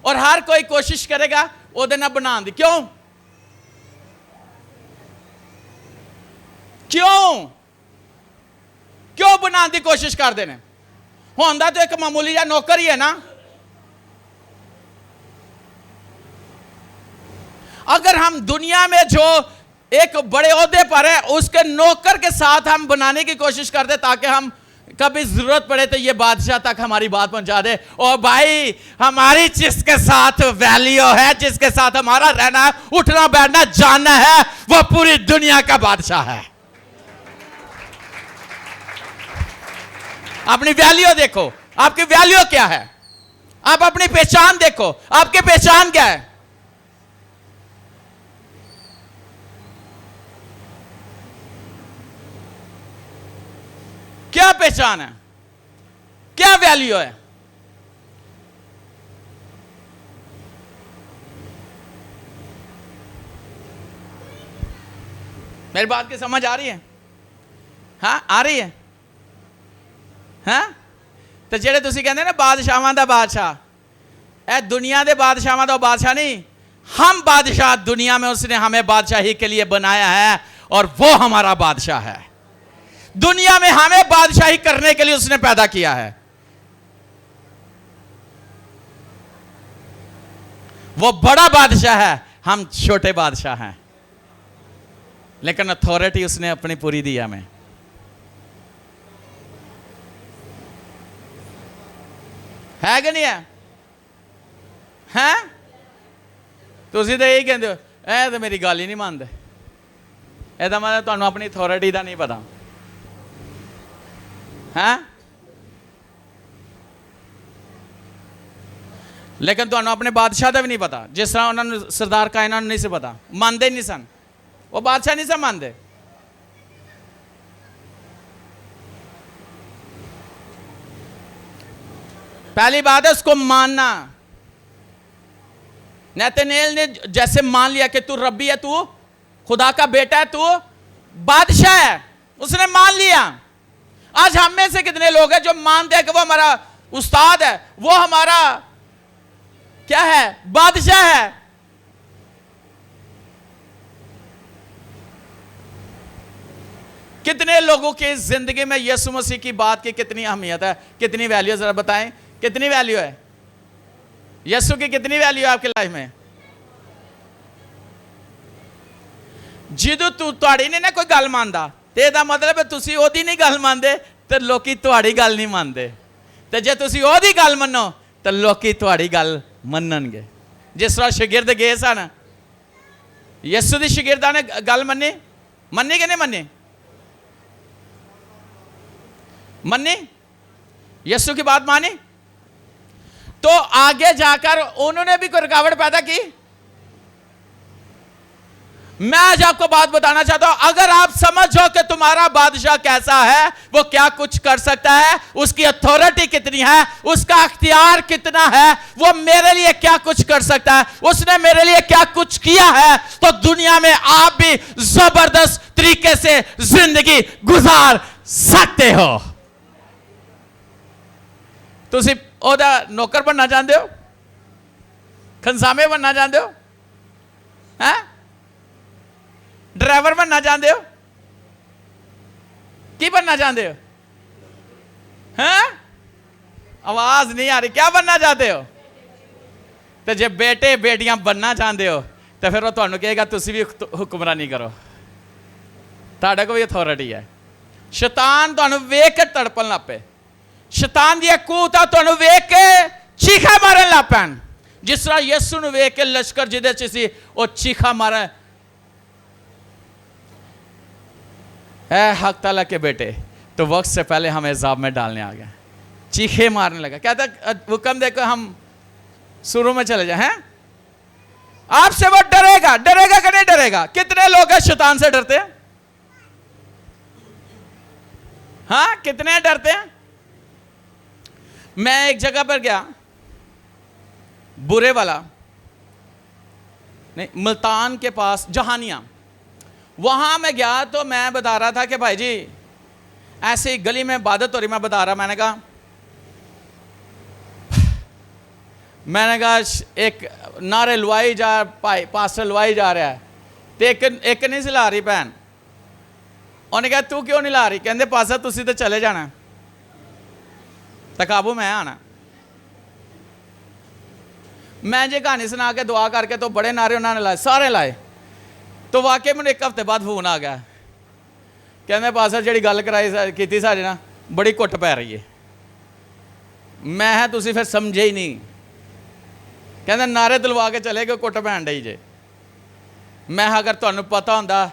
और हर कोई कोशिश करेगा ओदे ना बनाने दी। क्यों क्यों क्यों बनाने की कोशिश करते हैं? होंदा तो एक मामूली या नौकर ही है ना। अगर हम दुनिया में जो एक बड़े ओहदे पर है उसके नौकर के साथ हम बनाने की कोशिश करते ताकि हम कभी जरूरत पड़े तो ये बादशाह तक हमारी बात पहुंचा दे, और भाई हमारी जिसके साथ वैल्यू है, जिसके साथ हमारा रहना है, उठना बैठना जानना है, वो पूरी दुनिया का बादशाह है। अपनी वैल्यू देखो, आपकी वैल्यू क्या है, आप अपनी पहचान देखो, आपकी पहचान क्या है। क्या पहचान है, क्या वैल्यू है? मेरी बात की समझ आ रही है? हाँ आ रही है। हाँ तो जेड़े तुसी कहते ना बादशाहां दा बादशाह, ए दुनिया दे बादशाहां दा बादशाह नहीं, हम बादशाह दुनिया में, उसने हमें बादशाही के लिए बनाया है और वो हमारा बादशाह है। दुनिया में हमें बादशाही करने के लिए उसने पैदा किया है। वो बड़ा बादशाह है, हम छोटे बादशाह हैं, लेकिन अथॉरिटी उसने अपनी पूरी दी हमें। है कि नहीं है? हैं तुसी तो यही कहते हो, ए तो मेरी गल ही नहीं मानते, ਇਹਦਾ मतलब ਤੁਹਾਨੂੰ अपनी अथॉरिटी का नहीं पता है। लेकिन ਤੁਹਾਨੂੰ अपने बादशाह का भी नहीं पता, जिस तरह उन्होंने सरदार कायनात नहीं से पता, मानते नहीं सन, वो बादशाह नहीं सन मानते। पहली बात है उसको मानना। नतनेल ने जैसे मान लिया कि तू रब्बी है, तू खुदा का बेटा है, तू बादशाह है, उसने मान लिया। आज हम में से कितने लोग हैं जो मानते हैं कि वो हमारा उस्ताद है, वो हमारा क्या है, बादशाह है। कितने लोगों की जिंदगी में यीशु मसीह की बात की कितनी अहमियत है, कितनी वैल्यू, जरा बताएं कितनी वैल्यू है, यीशु की कितनी वैल्यू है आपकी लाइफ में? जिदू तुहाड़ी ने ना कोई गल मानदा ते ਇਹਦਾ मतलब है तुसी ओदी नहीं गल मानदे ते लोकी तुहाड़ी गल नहीं मानदे, ते जे तुसी ओदी गल मन्नो ते लोकी तुहाड़ी गल मन्नणगे। जिस तरह शागिर्द गए सन, यीशु दी शागिर्दां ने गल मन्नी कि नहीं मन्नी? मन्नी, यीशु की बात मानी, तो आगे जाकर उन्होंने भी कोई रुकावट पैदा की। मैं आज आपको बात बताना चाहता हूं, अगर आप समझो कि तुम्हारा बादशाह कैसा है, वो क्या कुछ कर सकता है, उसकी अथॉरिटी कितनी है, उसका अख्तियार कितना है, वो मेरे लिए क्या कुछ कर सकता है, उसने मेरे लिए क्या कुछ किया है, तो दुनिया में आप भी जबरदस्त तरीके से जिंदगी गुजार सकते हो। तुसी ओदा नौकर बनना चाहते हो, खनसामे बनना चाहते हो, हैं ड्राइवर बनना चाहते हो, की बनना चाहते हो? हैं आवाज नहीं आ रही, क्या बनना चाहते हो? तो जे बेटे बेटियां बनना चाहते हो तो फिर वो तुहानू कहेगा तुसी भी हुक्मरानी करो, तुहाडे को भी अथॉरिटी है। शैतान तुहानू वेख के तड़पन लग पे, शैतान दी कूता तुहानू वेख के चीखा मारन लग पैन। जिस तरह यीशु नू वेख के लश्कर जिहदे च सी वो चीखा मारे, ऐ हक ताला के बेटे, तो वक्त से पहले हमें अज़ाब में डालने आ गए। चीखे मारने लगा, कहता हुक्म देखो हम शुरू में चले जाए हैं, आपसे वो डरेगा, डरेगा कि नहीं डरेगा? कितने लोग हैं शैतान से डरते हैं? हाँ, कितने डरते हैं? मैं एक जगह पर गया, बुरे वाला नहीं, मुल्तान के पास जहानिया, वहां मैं गया तो मैं बता रहा था कि भाई जी ऐसे ही गली में इबादत हो रही, मैं बता रहा, मैंने कहा एक नारे लुआई जा, पास्टर लुआई जा रहा है, तो एक नहीं सिला रही भैन, उन्हें कहा तू क्यों नहीं ला रही? कहते पास्टर तुसी तो चले जाना, तो काबू मैं आना। मैं जे कहानी सुना के दुआ करके तो बड़े नारे उन्होंने लाए, सारे लाए, तो वाकई मैंने एक हफ्ते बाद फोन आ गया, कहते पास्टर जी गल कराई की सारी ना बड़ी कुट पै रही है। मैं है तुसी फिर समझे ही नहीं, कहते नारे दिलवा के चले गए, कुट पैन डई जे। मैं अगर तुहानू पता होंदा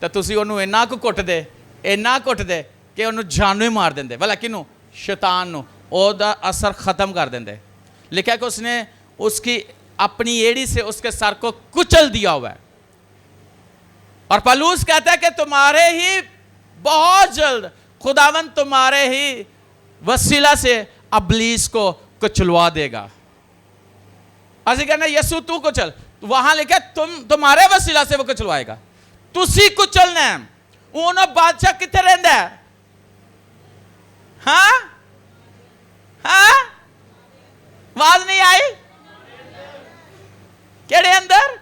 तो तुसी उन्होंने इन्ना कु कुटदे, इन्ना कुटदे कि उन्होंने जानू ही मार देंदे, भला किनू? शैतान नू, ओदा असर ख़त्म कर देंदे। लिखा कि उसने उसकी अपनी एड़ी से उसके सर को कुचल दिया हुआ है। और पौलुस कहता है कि तुम्हारे ही बहुत जल्द खुदावंद तुम्हारे ही वसीला से अबलीस को कुचलवा देगा। असि कहना यसू तू कुचल, वहां लिखा तुम्हारे वसीला से वो कुचलवाएगा, तुसी कुचलना है। उन्होंने बादशाह कितने रहता है? हाँ हाँ, आवाज नहीं आई? केड़े अंदर?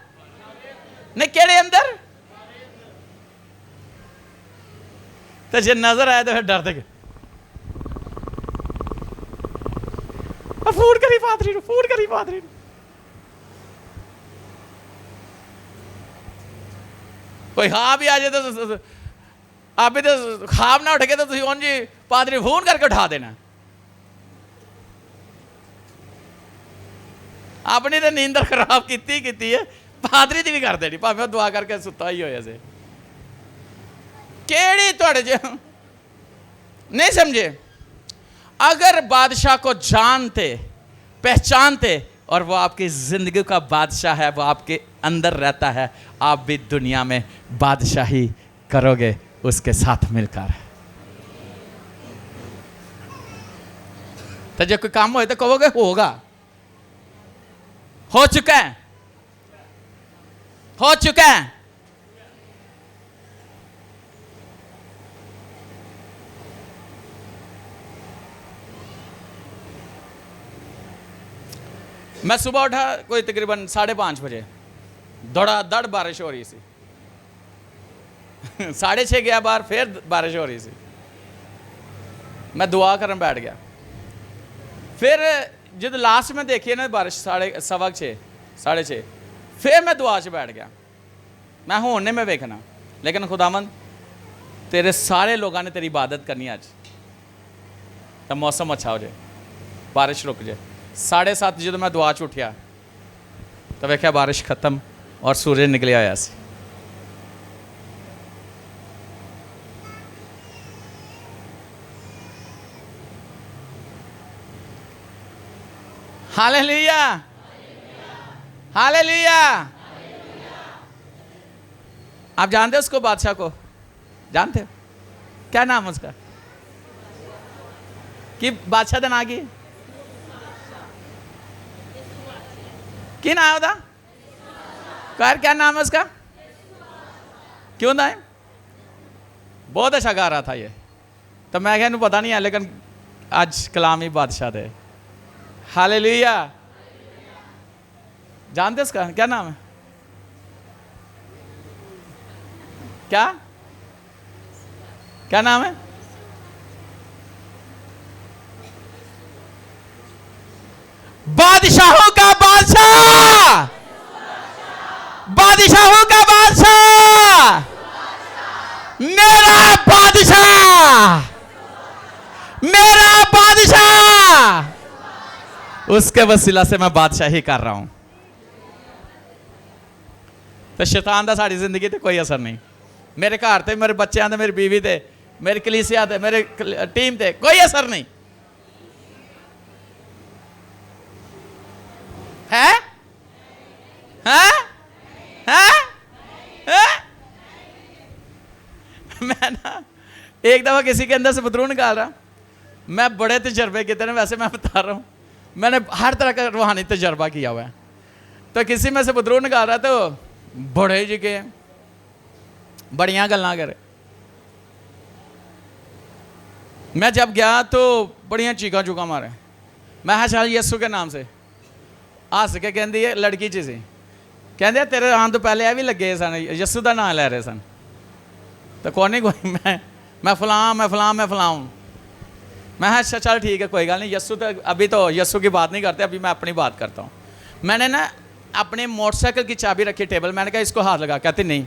नहीं केड़े अंदर? तो जे नजर आया तो फिर डरते के फूट करी पादरी नु, फूट करी पादरी नु। कोई हाँ भी आ जाए तो आप भी तो खाब ना उठ के तो तुम जी पादरी फोन करके उठा देना। अपनी तो नींदर खराब की है, पादरी दी भी कर देनी, भावें दुआ करके सुता ही होया से। केड़ी तुहाडे च नहीं समझे? अगर बादशाह को जानते, पहचानते और वो आपकी जिंदगी का बादशाह है, वो आपके अंदर रहता है, आप भी दुनिया में बादशाही करोगे उसके साथ मिलकर। तो जब कोई काम हो तो कहोगे होगा, हो चुका है, हो चुका है। मैं सुबह उठा कोई तकरीबन 5:30 बजे, धड़ाधड़ बारिश हो रही सी। 6:30 गया बाहर, फिर बारिश हो रही सी। मैं दुआ करने बैठ गया। फिर जब लास्ट में देखी ना बारिश 6:15 6:30, फिर मैं दुआ च बैठ गया। मैं होने में देखना, लेकिन खुदावंद तेरे सारे लोगों ने तेरी इबादत करनी आज, तो मौसम अच्छा हो जाए, बारिश रुक जाए। 7:30 जो मैं दुआ च उठिया तो वेख्या बारिश खत्म और सूरज निकले आया सी। Hallelujah, hallelujah. आप जानते हो उसको, बादशाह को जानते हो? क्या नाम है उसका? कि बादशाह दिन आ गई की नाम होता? क्या नाम है उसका? क्यों ना है? बहुत अच्छा गा रहा था ये, तो मैं क्या पता नहीं है, लेकिन आज कलाम ही बादशाह थे। हालेलुया। जानते उसका क्या नाम है? क्या क्या नाम है? बादशाहों का बादशाह, बादशाहों का बादशाह, मेरा बादशाह, मेरा बादशाह, उसके वसीला से मैं बादशाही कर रहा हूं। तो शैतान दा साड़ी जिंदगी ते कोई असर नहीं। मेरे घर ते, मेरे बच्चों ते, मेरी बीवी ते, मेरी कलीसिया ते, मेरे टीम ते कोई असर नहीं। एक दफ़ा किसी के अंदर से बदरू निकाल रहा, मैं बड़े तजर्बे किए थे, वैसे मैं बता रहा हूँ, मैंने हर तरह का रूहानी तजर्बा किया हुआ है। तो किसी में से बदरू निकाल रहा तो बड़े जी के बड़ियाँ गल्लां करे। मैं जब गया तो बड़ियाँ चीखा चूका मारे। मैं हाँ शायद यस्सु के नाम से हस के कहती है लड़की जी सी, कहते तेरे आने तो पहले भी लगे सन, यस्सु का नाम लै रहे सन। तो कौन नहीं कोई, मैं फलां मैं फलां मैं फलां हूँ। मैं अच्छा चल ठीक है कोई गल नहीं, यस्सु तो अभी तो यस्सु की बात नहीं करते, अभी मैं अपनी बात करता हूँ। मैंने ना अपने मोटरसाइकिल की चाबी रखी टेबल, मैंने कहा इसको हाथ लगा, कहते नहीं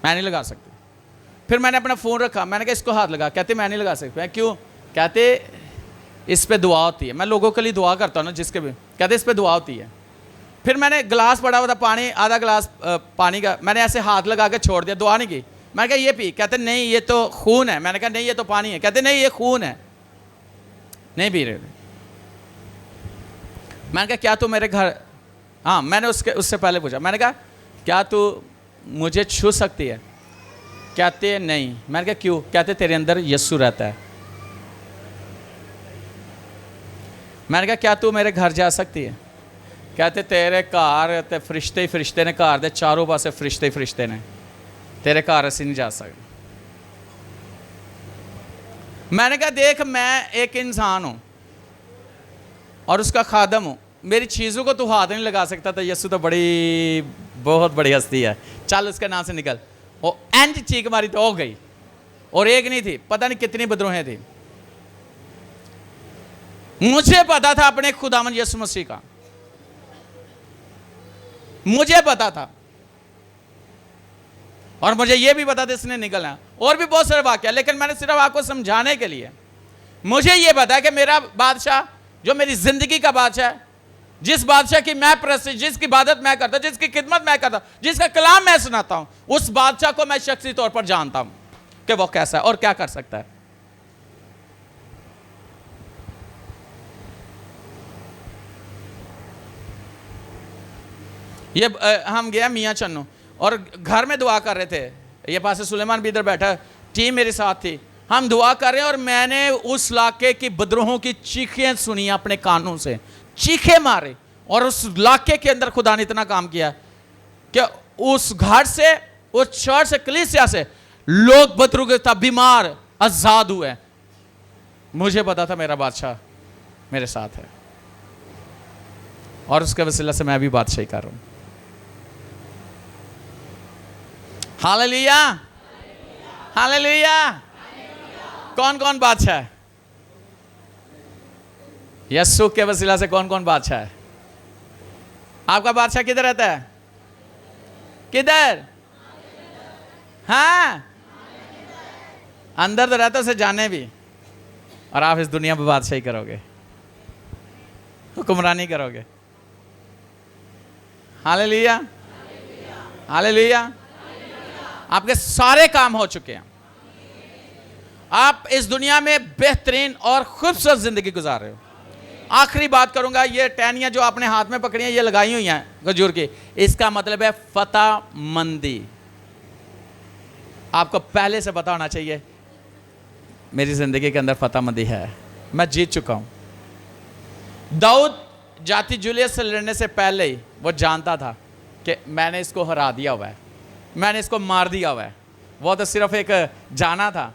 मैं नहीं लगा सकती। फिर मैंने अपना फ़ोन रखा, मैंने कहा इसको हाथ लगा, कहते मैं नहीं लगा सकती। मैं क्यों? कहते इस पे दुआ होती है। मैं लोगों के लिए दुआ करता हूँ ना जिसके भी, कहते इस पे दुआ होती है। फिर मैंने गिलास पड़ा हुआ था पानी, आधा गिलास पानी का, मैंने ऐसे हाथ लगा के छोड़ दिया, दुआ नहीं की। मैंने कहा ये पी, कहते नहीं ये तो खून है। मैंने कहा नहीं ये तो पानी है, कहते नहीं ये खून है, नहीं पी रहे। मैंने कहा क्या तू मेरे घर, हाँ मैंने उससे पहले पूछा, मैंने कहा क्या तू मुझे छू सकती है? कहते नहीं। मैंने कहा क्यों? कहते तेरे अंदर यस्सु रहता है। मैंने कहा क्या तू मेरे घर जा सकती है? कहते तेरे घर ते फरिश्ते ही फरिश्ते ने, घर दे चारों पासे फरिश्ते ही फरिश्ते ने, तेरे घर असीं नहीं जा सकते। मैंने कहा देख मैं एक इंसान हूँ और उसका खादम हूँ, मेरी चीज़ों को तू हाथ नहीं लगा सकता। तो यस्सु तो बड़ी बहुत बड़ी हस्ती है, चल उसके नाम से निकल। वो एंज चीख मारी तो हो गई, और एक नहीं थी, पता नहीं कितनी बदरूहें थी। मुझे पता था अपने खुदावंद यीशु मसीह का, मुझे पता था, और मुझे यह भी पता था इसने निकलना। और भी बहुत सारे वाक्य, लेकिन मैंने सिर्फ आपको समझाने के लिए, मुझे यह पता है कि मेरा बादशाह जो मेरी जिंदगी का बादशाह है, जिस बादशाह की मैं प्रसिद्ध, जिसकी इबादत मैं करता, जिसकी खिदमत मैं करता, जिसका कलाम मैं सुनाता हूं, उस बादशाह को मैं शख्सी तौर पर जानता हूं कि वो कैसा है और क्या कर सकता है। ये हम गया मियाँ चन्नू और घर में दुआ कर रहे थे, ये पास सुलेमान भी इधर बैठा, टीम मेरे साथ थी, हम दुआ कर रहे हैं और मैंने उस इलाके की बदरूहों की चीखें सुनी अपने कानों से, चीखे मारे। और उस इलाके के अंदर खुदा ने इतना काम किया कि उस घर से, उस चर्च से, कलीसिया से लोग बदरू के था बीमार आजाद हुए। मुझे पता था मेरा बादशाह मेरे साथ है, और उसके वसीला से मैं भी बादशाही कर रहा हूं। Hallelujah, hallelujah. कौन कौन बादशाह है? यस्सु के वसीला से कौन कौन बादशाह है? आपका बादशाह किधर रहता है? किधर? हाँ, अंदर तो रहता, उसे जाने भी, और आप इस दुनिया में बादशाही करोगे, हुक्मरानी करोगे। Hallelujah, hallelujah. आपके सारे काम हो चुके हैं, आप इस दुनिया में बेहतरीन और खूबसूरत जिंदगी गुजार रहे हो। आखिरी बात करूंगा, ये टहनियां जो आपने हाथ में पकड़ी हैं, ये लगाई हुई हैं खजूर की, इसका मतलब है फतह मंदी। आपको पहले से पता होना चाहिए मेरी जिंदगी के अंदर फतह मंदी है, मैं जीत चुका हूं। दाऊद जाति जूलियस से लड़ने से पहले ही वो जानता था कि मैंने इसको हरा दिया हुआ है, मैंने इसको मार दिया हुआ है। वो तो सिर्फ एक जाना था।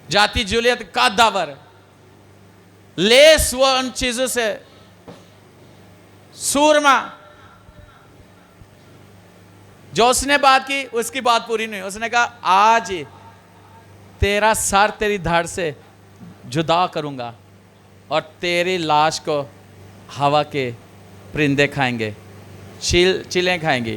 जाति जूलियत का दावर लेस, वो उन चीजों से सूरमा, जो उसने बात की उसकी बात पूरी नहीं। उसने कहा आज तेरा सर तेरी धड़ से जुदा करूंगा और तेरी लाश को हवा के परिंदे खाएंगे, चीलें खाएंगी,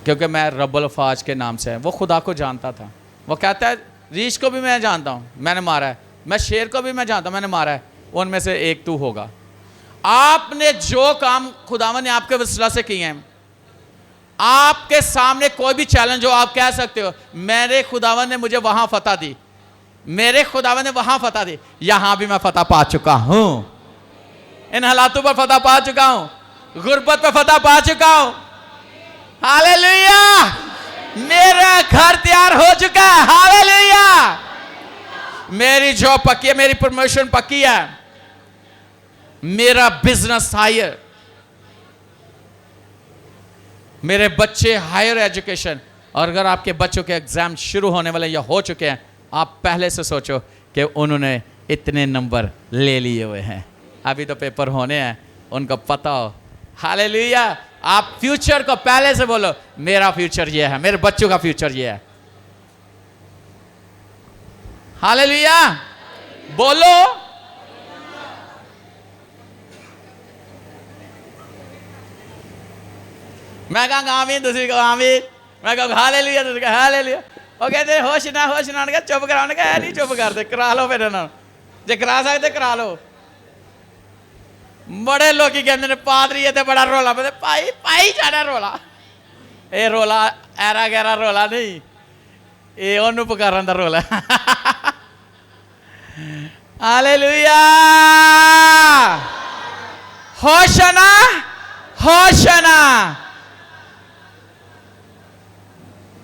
क्योंकि मैं रब्बुल अफवाज के नाम से है। वो खुदा को जानता था। वो कहता है रीछ को भी मैं जानता हूँ, मैंने मारा है, मैं शेर को भी मैं जानता हूँ, मैंने मारा है, उनमें से एक तू होगा। आपने जो काम खुदावन ने आपके वसीला से किए हैं, आपके सामने कोई भी चैलेंज हो, आप कह सकते हो मेरे खुदावन ने मुझे वहां फतह दी, मेरे खुदावन ने वहां फतह दी, यहां भी मैं फतह पा चुका हूं, इन हालातों पर फतह पा चुका हूं, गुर्बत पर फतह पा चुका हूं। हालेलुया, मेरा घर तैयार हो चुका है, हालेलुया। मेरी जॉब पक्की है, मेरी प्रमोशन पक्की है, मेरा बिजनेस हायर, मेरे बच्चे हायर एजुकेशन। और अगर आपके बच्चों के एग्जाम शुरू होने वाले या हो चुके हैं, आप पहले से सोचो कि उन्होंने इतने नंबर ले लिए हुए हैं, अभी तो पेपर होने हैं, उनको पता हो। हालेलुया। आप फ्यूचर को पहले से बोलो, मेरा फ्यूचर ये है, मेरे बच्चों का फ्यूचर ये है। हालेलुया बोलो। मैं कहूँगा आमीन, दूसरी को आमीन, मैं कहूँगा हालेलुया, दूसरी को हालेलुया। वो कहते होश ना चुप कराने का है, नहीं चुप करते, करा लो फिर ना, जे करा सकते करा लो। बड़े लोग ही कहते हैं पादरी है तो बड़ा रोला, बोले पाई पाई जाना रोला, ये रोला ऐरा गहरा रोला नहीं, ये ओनू पुकारन दा रोला। हालेलुया। Hoshana Hoshana.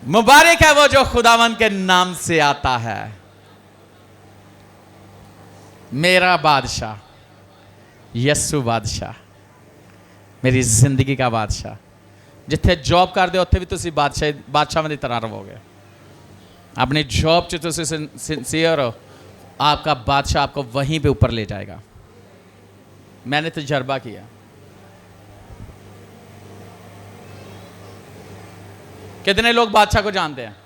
मुबारक है वो जो खुदावंद के नाम से आता है। मेरा बादशाह यस्सु बादशाह, मेरी जिंदगी का बादशाह। जिथे जॉब करते उत्थे भी तुसी बादशाह की तरह रहोगे। अपनी जॉब च तुसी सिंसियर हो, आपका बादशाह आपको वहीं पे ऊपर ले जाएगा। मैंने तजर्बा किया। कितने लोग बादशाह को जानते हैं?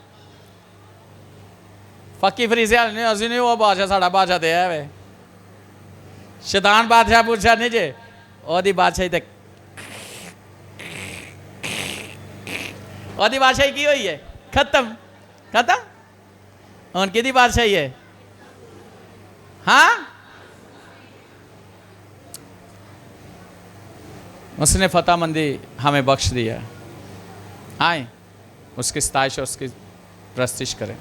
फकी फरीसे नहीं, असी नहीं वो बादशाह, साड़ा बादशाह तो है वे। शैतान बादशाह पूछा नहीं जे, ओदी बादशाही तक ओदी बादशाही की हुई है, खत्म खत्म। उनकी दी बादशाही है। हाँ, उसने फतेहमंदी हमें बख्श दिया। आए उसकी सताइश और उसकी प्रस्तिश करें।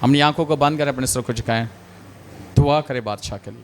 अपनी आंखों को बंद करें, अपने सिर को झुकाएं, दुआ करें बादशाह के लिए।